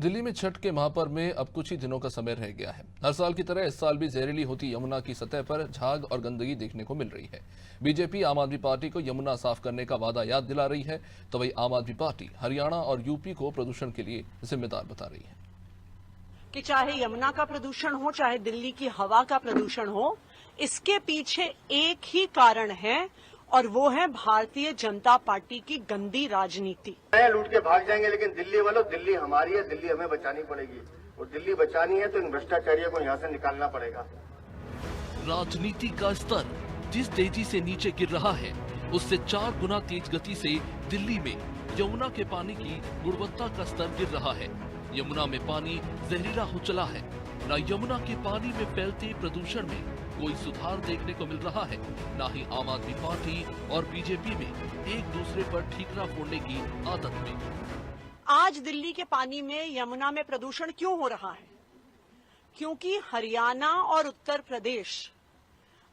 दिल्ली में छठ के महापर्व में अब कुछ ही दिनों का समय रह गया है। हर साल की तरह इस साल भी जहरीली होती यमुना की सतह पर झाग और गंदगी देखने को मिल रही है। बीजेपी आम आदमी पार्टी को यमुना साफ करने का वादा याद दिला रही है, तो वही आम आदमी पार्टी हरियाणा और यूपी को प्रदूषण के लिए जिम्मेदार बता रही है। कि चाहे यमुना का प्रदूषण हो, चाहे दिल्ली की हवा का प्रदूषण हो, इसके पीछे एक ही कारण है और वो है भारतीय जनता पार्टी की गंदी राजनीति। लूट के भाग जाएंगे, लेकिन दिल्ली वालों, दिल्ली हमारी है, दिल्ली हमें बचानी पड़ेगी और दिल्ली बचानी है तो इन भ्रष्टाचारियों को यहाँ से निकालना पड़ेगा। राजनीति का स्तर जिस तेजी से नीचे गिर रहा है, उससे 4 गुना तेज गति से दिल्ली में यमुना के पानी की गुणवत्ता का स्तर गिर रहा है। यमुना में पानी जहरीला हो चला है। न यमुना के पानी में फैलते प्रदूषण में कोई सुधार देखने को मिल रहा है, न ही आम आदमी पार्टी और बीजेपी में एक दूसरे पर ठीकरा फोड़ने की आदत में। आज दिल्ली के पानी में, यमुना में प्रदूषण क्यों हो रहा है? क्योंकि हरियाणा और उत्तर प्रदेश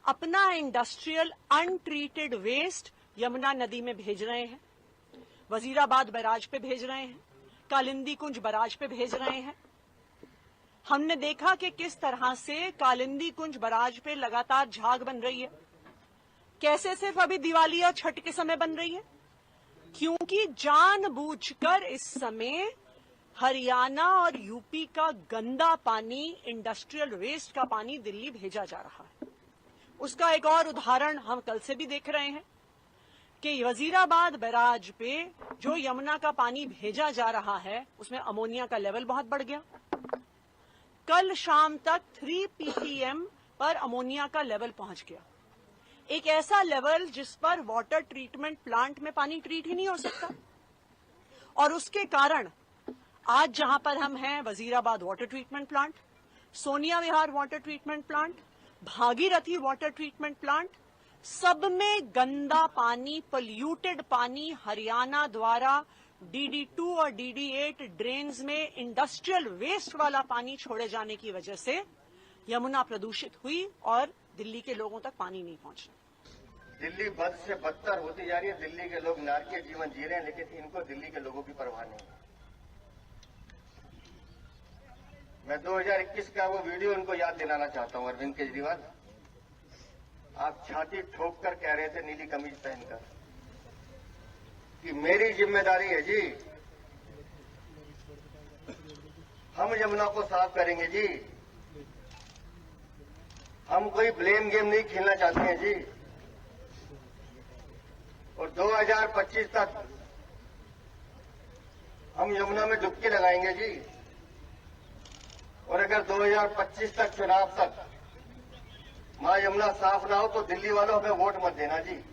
अपना इंडस्ट्रियल अनट्रीटेड वेस्ट यमुना नदी में भेज रहे हैं, वजीराबाद बैराज पे भेज रहे हैं, कालिंदी कुंज बैराज पे भेज रहे हैं। हमने देखा कि किस तरह से कालिंदी कुंज बैराज पे लगातार झाग बन रही है। कैसे सिर्फ अभी दिवाली और छठ के समय बन रही है? क्योंकि जानबूझकर इस समय हरियाणा और यूपी का गंदा पानी, इंडस्ट्रियल वेस्ट का पानी दिल्ली भेजा जा रहा है। उसका एक और उदाहरण हम कल से भी देख रहे हैं कि वजीराबाद बैराज पे जो यमुना का पानी भेजा जा रहा है, उसमें अमोनिया का लेवल बहुत बढ़ गया। कल शाम तक 3 ppm पर अमोनिया का लेवल पहुंच गया। एक ऐसा लेवल जिस पर वाटर ट्रीटमेंट प्लांट में पानी ट्रीट ही नहीं हो सकता। और उसके कारण आज जहां पर हम हैं, Wazirabad water treatment plant, Sonia Vihar water treatment plant, Bhagirathi water treatment plant, सब में गंदा पानी, पोल्यूटेड पानी हरियाणा द्वारा DD2 और DD8 ड्रेन्स में इंडस्ट्रियल वेस्ट वाला पानी छोड़े जाने की वजह से यमुना प्रदूषित हुई और दिल्ली के लोगों तक पानी नहीं पहुंचा। दिल्ली बद से बदतर होती जा रही है। दिल्ली के लोग नारकीय जीवन जी रहे हैं, लेकिन इनको दिल्ली के लोगों की परवाह नहीं है। मैं 2021 का वो वीडियो उनको याद दिलाना चाहता हूं। अरविंद केजरीवाल, आप छाती ठोक कर कह रहे थे नीली कमीज पहनकर कि मेरी जिम्मेदारी है जी, हम यमुना को साफ करेंगे जी, हम कोई ब्लेम गेम नहीं खेलना चाहते हैं जी, और 2025 तक हम यमुना में डुबकी लगाएंगे जी। और अगर 2025 तक, चुनाव तक मां यमुना साफ ना हो तो दिल्ली वालों हमें वोट मत देना जी।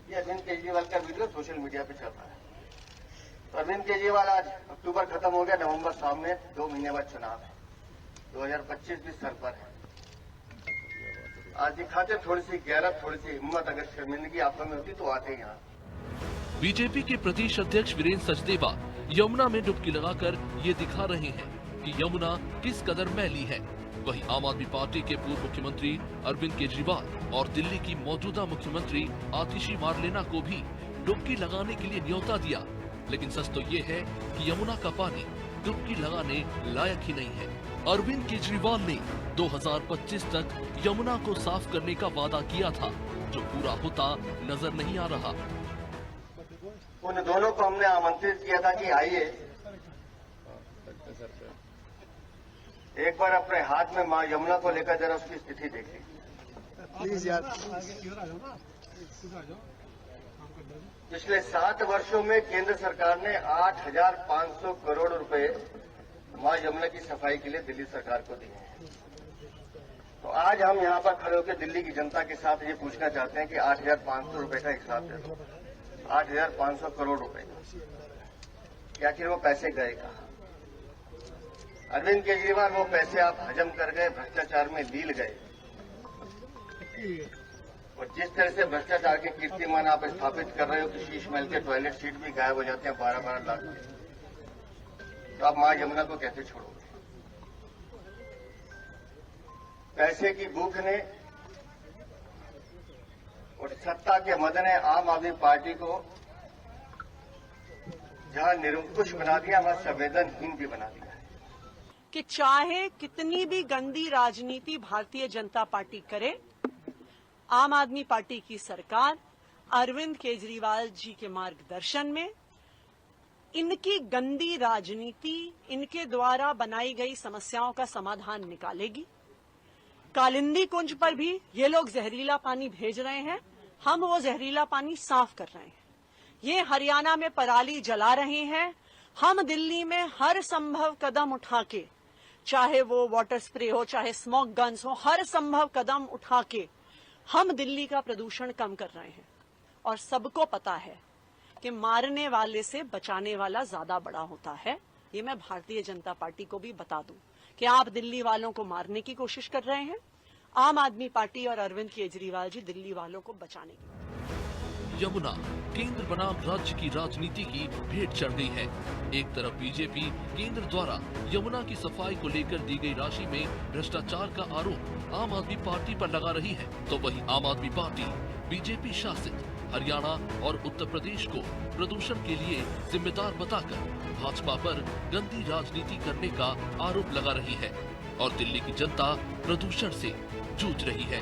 ये अरविंद केजरीवाल का वीडियो सोशल मीडिया पे चल रहा है। तो अरविंद केजरीवाल, आज अक्टूबर खत्म हो गया, नवंबर सामने, 2 महीने बाद चुनाव है, 2025 भी सर पर है। आज दिखाते थोड़ी सी गैरत, थोड़ी सी हिम्मत। अगर शर्मिंदगी आप में होती तो आते यहाँ। बीजेपी के प्रदेश अध्यक्ष वीरेंद्र सचदेवा यमुना में डुबकी लगाकर ये दिखा रहे हैं कि यमुना किस कदर मैली है। वहीं आम आदमी पार्टी के पूर्व मुख्यमंत्री अरविंद केजरीवाल और दिल्ली की मौजूदा मुख्यमंत्री आतिशी मारलेना को भी डुबकी लगाने के लिए न्योता दिया। लेकिन सच तो ये है कि यमुना का पानी डुबकी लगाने लायक ही नहीं है। अरविंद केजरीवाल ने 2025 तक यमुना को साफ करने का वादा किया था, जो पूरा होता नजर नहीं आ रहा। उन दोनों को हमने आमंत्रित किया था कि आइए, एक बार अपने हाथ में मां यमुना को लेकर जरा उसकी स्थिति देखिए। प्लीज यार, पिछले 7 वर्षों में केंद्र सरकार ने 8,500 करोड़ रुपए मां यमुना की सफाई के लिए दिल्ली सरकार को दिए हैं। तो आज हम यहां पर खड़े होकर दिल्ली की जनता के साथ ये पूछना चाहते हैं कि 8,500 रुपए का हिसाब दे दो। 8,500 करोड़ रुपए का, क्या आखिर वो पैसे गए कहां? अरविंद केजरीवाल, वो पैसे आप हजम कर गए, भ्रष्टाचार में लील गए। और जिस तरह से भ्रष्टाचार के कीर्तिमान आप स्थापित कर रहे हो कि शीश महल के टॉयलेट सीट भी गायब हो जाते हैं 12-12 लाख के, तो आप मां यमुना को कैसे छोड़ोगे? पैसे की भूख ने और सत्ता के मद ने आम आदमी पार्टी को जहां निरंकुश बना दिया, वहां संवेदनहीन भी बना दिया है। कि चाहे कितनी भी गंदी राजनीति भारतीय जनता पार्टी करे, आम आदमी पार्टी की सरकार अरविंद केजरीवाल जी के मार्गदर्शन में इनकी गंदी राजनीति, इनके द्वारा बनाई गई समस्याओं का समाधान निकालेगी। कालिंदी कुंज पर भी ये लोग जहरीला पानी भेज रहे हैं, हम वो जहरीला पानी साफ कर रहे हैं। ये हरियाणा में पराली जला रहे हैं, हम दिल्ली में हर संभव कदम उठा के, चाहे वो वाटर स्प्रे हो, चाहे स्मोक गन्स हो, हर संभव कदम उठा के हम दिल्ली का प्रदूषण कम कर रहे हैं। और सबको पता है कि मारने वाले से बचाने वाला ज्यादा बड़ा होता है। ये मैं भारतीय जनता पार्टी को भी बता दूं कि आप दिल्ली वालों को मारने की कोशिश कर रहे हैं, आम आदमी पार्टी और अरविंद केजरीवाल जी दिल्ली वालों को बचाने की। यमुना केंद्र बनाम राज्य की राजनीति की भेंट चढ़ गई है। एक तरफ बीजेपी केंद्र द्वारा यमुना की सफाई को लेकर दी गई राशि में भ्रष्टाचार का आरोप आम आदमी पार्टी पर लगा रही है, तो वहीं आम आदमी पार्टी बीजेपी शासित हरियाणा और उत्तर प्रदेश को प्रदूषण के लिए जिम्मेदार बताकर भाजपा पर गंदी राजनीति करने का आरोप लगा रही है और दिल्ली की जनता प्रदूषण से जूझ रही है।